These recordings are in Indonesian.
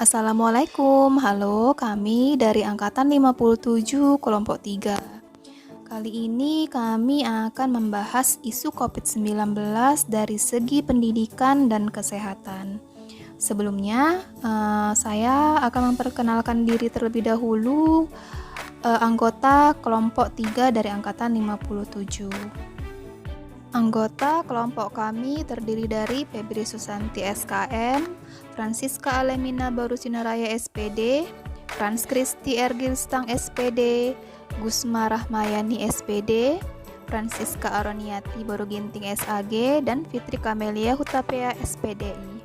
Assalamualaikum, halo, kami dari Angkatan 57 Kelompok 3. Kali ini kami akan membahas isu COVID-19 dari segi pendidikan dan kesehatan. Sebelumnya, saya akan memperkenalkan diri terlebih dahulu, anggota Kelompok 3 dari Angkatan 57. Anggota kelompok kami terdiri dari Febri Susanti SKM, Francisca Alemina Barusinaraya SPD, Frans Kristi Ergilstang SPD, Gusma Rahmayani SPD, Francisca Aroniati Baruginting SAG, dan Fitri Kamelia Hutapea SPDI.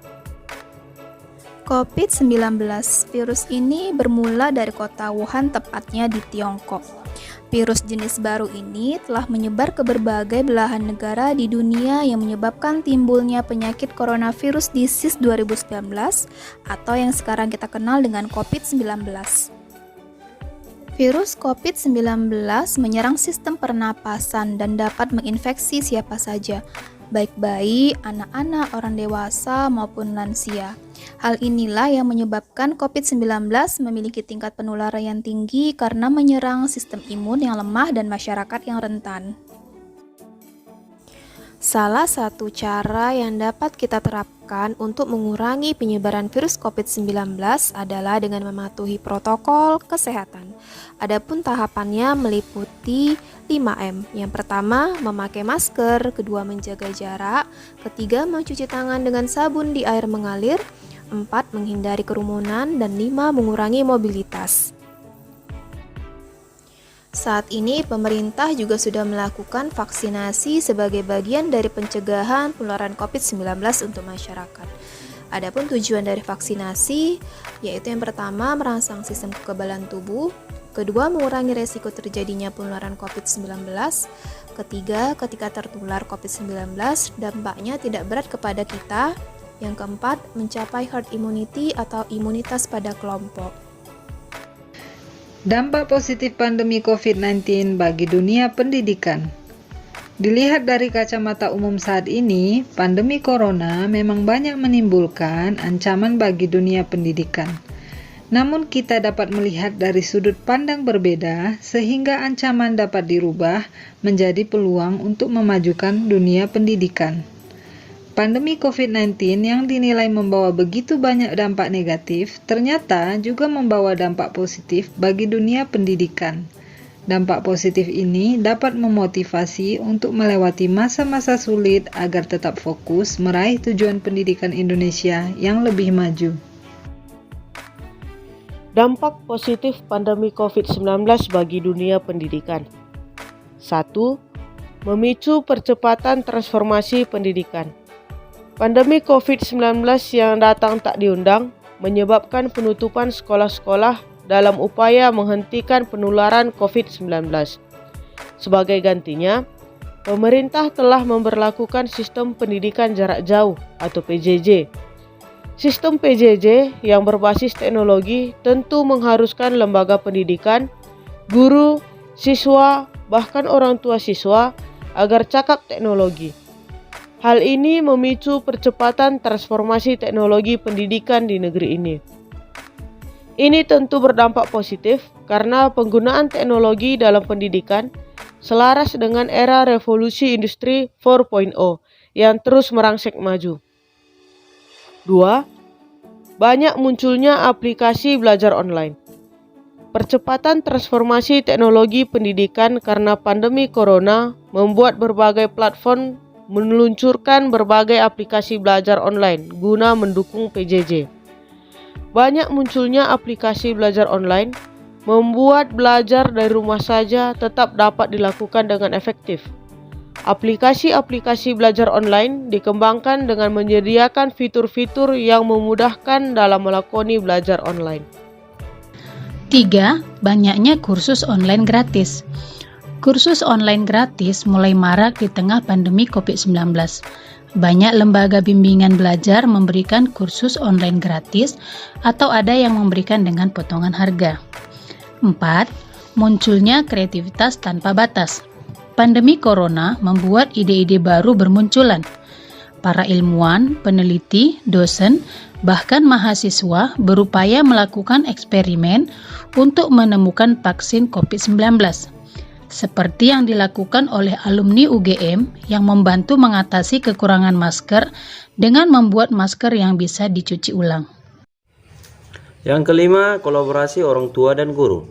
COVID-19, virus ini bermula dari kota Wuhan, tepatnya di Tiongkok. Virus jenis baru ini telah menyebar ke berbagai belahan negara di dunia yang menyebabkan timbulnya penyakit coronavirus disease 2019 atau yang sekarang kita kenal dengan COVID-19. Virus COVID-19 menyerang sistem pernapasan dan dapat menginfeksi siapa saja, baik bayi, anak-anak, orang dewasa, maupun lansia. Hal inilah yang menyebabkan COVID-19 memiliki tingkat penularan yang tinggi karena menyerang sistem imun yang lemah dan masyarakat yang rentan. Salah satu cara yang dapat kita terapkan untuk mengurangi penyebaran virus COVID-19 adalah dengan mematuhi protokol kesehatan. Adapun tahapannya meliputi 5M. Yang pertama, memakai masker, kedua, menjaga jarak, ketiga, mencuci tangan dengan sabun di air mengalir, 4, menghindari kerumunan, dan 5, mengurangi mobilitas. Saat ini pemerintah juga sudah melakukan vaksinasi sebagai bagian dari pencegahan penularan COVID-19 untuk masyarakat. Adapun tujuan dari vaksinasi yaitu yang pertama merangsang sistem kekebalan tubuh, kedua mengurangi resiko terjadinya penularan COVID-19, ketiga ketika tertular COVID-19 dampaknya tidak berat kepada kita, yang keempat mencapai herd immunity atau imunitas pada kelompok. Dampak positif pandemi COVID-19 bagi dunia pendidikan. Dilihat dari kacamata umum saat ini, pandemi corona memang banyak menimbulkan ancaman bagi dunia pendidikan. Namun kita dapat melihat dari sudut pandang berbeda sehingga ancaman dapat dirubah menjadi peluang untuk memajukan dunia pendidikan. Pandemi COVID-19 yang dinilai membawa begitu banyak dampak negatif, ternyata juga membawa dampak positif bagi dunia pendidikan. Dampak positif ini dapat memotivasi untuk melewati masa-masa sulit agar tetap fokus meraih tujuan pendidikan Indonesia yang lebih maju. Dampak positif pandemi COVID-19 bagi dunia pendidikan. 1. Memicu percepatan transformasi pendidikan. Pandemi COVID-19 yang datang tak diundang menyebabkan penutupan sekolah-sekolah dalam upaya menghentikan penularan COVID-19. Sebagai gantinya, pemerintah telah memberlakukan sistem pendidikan jarak jauh atau PJJ. Sistem PJJ yang berbasis teknologi tentu mengharuskan lembaga pendidikan, guru, siswa, bahkan orang tua siswa agar cakap teknologi. Hal ini memicu percepatan transformasi teknologi pendidikan di negeri ini. Ini tentu berdampak positif karena penggunaan teknologi dalam pendidikan selaras dengan era revolusi industri 4.0 yang terus merangsek maju. 2. Banyak munculnya aplikasi belajar online. Percepatan transformasi teknologi pendidikan karena pandemi corona membuat berbagai platform meluncurkan berbagai aplikasi belajar online guna mendukung PJJ. Banyak munculnya aplikasi belajar online membuat belajar dari rumah saja tetap dapat dilakukan dengan efektif. Aplikasi-aplikasi belajar online dikembangkan dengan menyediakan fitur-fitur yang memudahkan dalam melakoni belajar online. 3. Banyaknya kursus online gratis. Kursus online gratis mulai marak di tengah pandemi COVID-19. Banyak lembaga bimbingan belajar memberikan kursus online gratis atau ada yang memberikan dengan potongan harga. 4. Munculnya kreativitas tanpa batas. Pandemi corona membuat ide-ide baru bermunculan. Para ilmuwan, peneliti, dosen, bahkan mahasiswa berupaya melakukan eksperimen untuk menemukan vaksin COVID-19. Seperti yang dilakukan oleh alumni UGM yang membantu mengatasi kekurangan masker dengan membuat masker yang bisa dicuci ulang. Yang kelima, kolaborasi orang tua dan guru.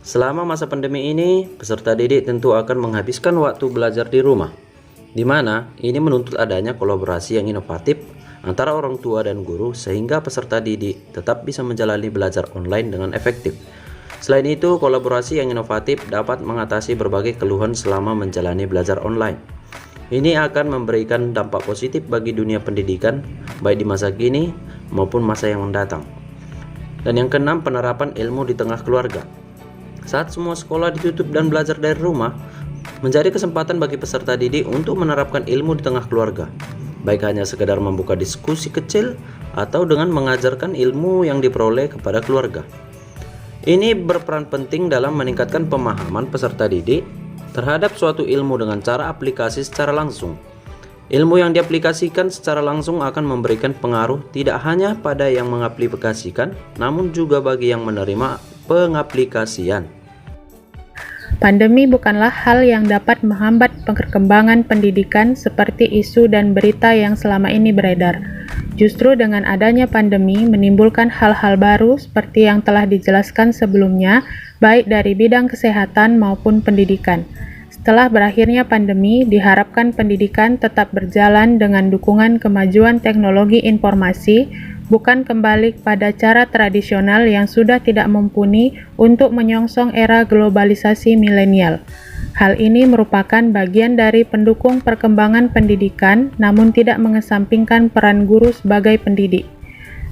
Selama masa pandemi ini, peserta didik tentu akan menghabiskan waktu belajar di rumah, di mana ini menuntut adanya kolaborasi yang inovatif antara orang tua dan guru sehingga peserta didik tetap bisa menjalani belajar online dengan efektif. Selain itu, kolaborasi yang inovatif dapat mengatasi berbagai keluhan selama menjalani belajar online. Ini akan memberikan dampak positif bagi dunia pendidikan, baik di masa kini maupun masa yang mendatang. Dan yang keenam, penerapan ilmu di tengah keluarga. Saat semua sekolah ditutup dan belajar dari rumah, menjadi kesempatan bagi peserta didik untuk menerapkan ilmu di tengah keluarga, baik hanya sekedar membuka diskusi kecil atau dengan mengajarkan ilmu yang diperoleh kepada keluarga. Ini berperan penting dalam meningkatkan pemahaman peserta didik terhadap suatu ilmu dengan cara aplikasi secara langsung. Ilmu yang diaplikasikan secara langsung akan memberikan pengaruh tidak hanya pada yang mengaplikasikan, namun juga bagi yang menerima pengaplikasian. Pandemi bukanlah hal yang dapat menghambat perkembangan pendidikan seperti isu dan berita yang selama ini beredar. Justru dengan adanya pandemi menimbulkan hal-hal baru seperti yang telah dijelaskan sebelumnya, baik dari bidang kesehatan maupun pendidikan. Setelah berakhirnya pandemi, diharapkan pendidikan tetap berjalan dengan dukungan kemajuan teknologi informasi, bukan kembali pada cara tradisional yang sudah tidak mumpuni untuk menyongsong era globalisasi milenial. Hal ini merupakan bagian dari pendukung perkembangan pendidikan, namun tidak mengesampingkan peran guru sebagai pendidik.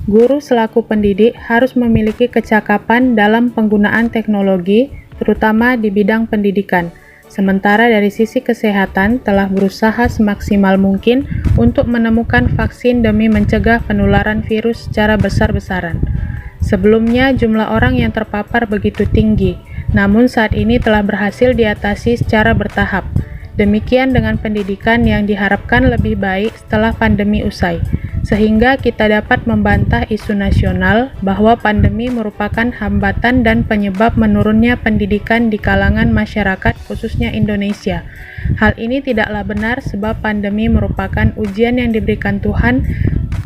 Guru selaku pendidik harus memiliki kecakapan dalam penggunaan teknologi, terutama di bidang pendidikan. Sementara dari sisi kesehatan telah berusaha semaksimal mungkin untuk menemukan vaksin demi mencegah penularan virus secara besar-besaran. Sebelumnya jumlah orang yang terpapar begitu tinggi, namun saat ini telah berhasil diatasi secara bertahap. Demikian dengan pendidikan yang diharapkan lebih baik setelah pandemi usai, sehingga kita dapat membantah isu nasional bahwa pandemi merupakan hambatan dan penyebab menurunnya pendidikan di kalangan masyarakat khususnya Indonesia. Hal ini tidaklah benar sebab pandemi merupakan ujian yang diberikan Tuhan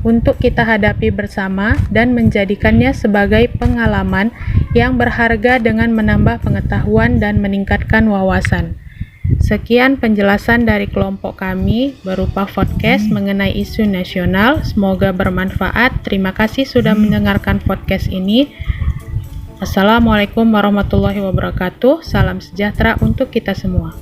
untuk kita hadapi bersama dan menjadikannya sebagai pengalaman yang berharga dengan menambah pengetahuan dan meningkatkan wawasan. Sekian penjelasan dari kelompok kami berupa podcast mengenai isu nasional. Semoga bermanfaat. Terima kasih sudah mendengarkan podcast ini. Assalamualaikum warahmatullahi wabarakatuh. Salam sejahtera untuk kita semua.